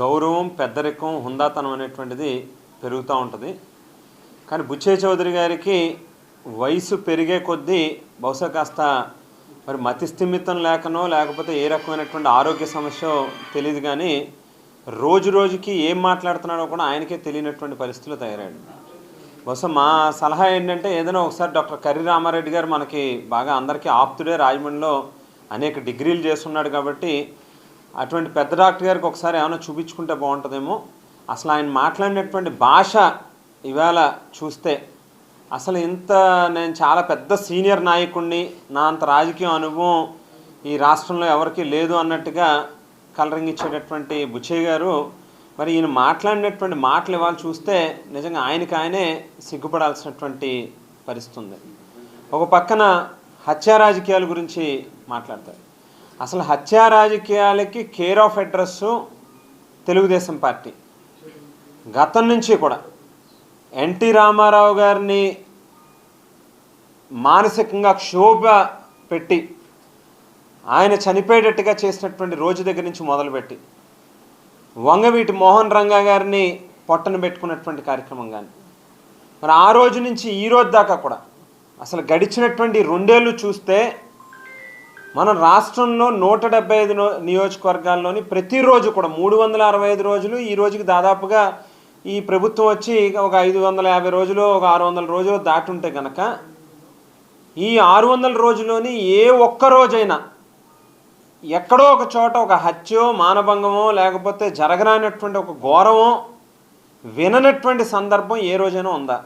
గౌరవం, పెద్దరికం, హుందాతనం అనేటువంటిది పెరుగుతూ ఉంటుంది. కానీ బుచ్చయ్య చౌదరి గారికి వయసు పెరిగే కొద్దీ బహుశా కాస్త మరి మతిస్థిమితం లేకనో లేకపోతే ఏ రకమైనటువంటి ఆరోగ్య సమస్య తెలియదు, కానీ రోజు రోజుకి ఏం మాట్లాడుతున్నాడో కూడా ఆయనకే తెలియనటువంటి పరిస్థితులు తయారయ్యాడు. బహుశా మా సలహా ఏంటంటే, ఏదైనా ఒకసారి డాక్టర్ కర్రి రామారెడ్డి గారు మనకి బాగా అందరికీ ఆప్తుడే, రాజమండ్రిలో అనేక డిగ్రీలు చేస్తున్నాడు కాబట్టి అటువంటి పెద్ద డాక్టర్ గారికి ఒకసారి ఏమైనా చూపించుకుంటే బాగుంటుందేమో. అసలు ఆయన మాట్లాడినటువంటి భాష ఇవాళ చూస్తే అసలు నేను చాలా పెద్ద సీనియర్ నాయకుడిని, నా అంత రాజకీయ అనుభవం ఈ రాష్ట్రంలో ఎవరికీ లేదు అన్నట్టుగా కలరింగ్ ఇచ్చేటటువంటి బుచ్చయ్య గారు మరి ఈయన మాట్లాడినటువంటి మాటలు ఇవాళ చూస్తే నిజంగా ఆయనే సిగ్గుపడాల్సినటువంటి పరిస్థితి ఉంది. ఒక పక్కన హత్యా రాజకీయాల గురించి మాట్లాడతారు. అసలు హత్యా రాజకీయాలకి care of address Telugu Desam party. గతం నుంచి కూడా ఎన్టీ రామారావు గారిని మానసికంగా క్షోభ పెట్టి ఆయన చనిపోయేటట్టుగా చేసినటువంటి రోజు దగ్గర నుంచి మొదలుపెట్టి వంగవీటి మోహన్ రంగా గారిని పొట్టను పెట్టుకున్నటువంటి కార్యక్రమం కానీ మరి ఆ రోజు నుంచి ఈ రోజు దాకా కూడా అసలు గడిచినటువంటి 2 ఏళ్ళు చూస్తే మన రాష్ట్రంలో 175 నియోజకవర్గాల్లోని ప్రతిరోజు కూడా 365 రోజులు, ఈ రోజుకి దాదాపుగా ఈ ప్రభుత్వం వచ్చి ఒక 550 రోజులు, ఒక 600 రోజులు దాటి ఉంటే కనుక ఈ 600 రోజుల్లోని ఏ ఒక్క రోజైనా ఎక్కడో ఒక చోట ఒక హత్యో, మానభంగమో లేకపోతే జరగరానటువంటి ఒక ఘోరమో విననటువంటి సందర్భం ఏ రోజైనా ఉందా?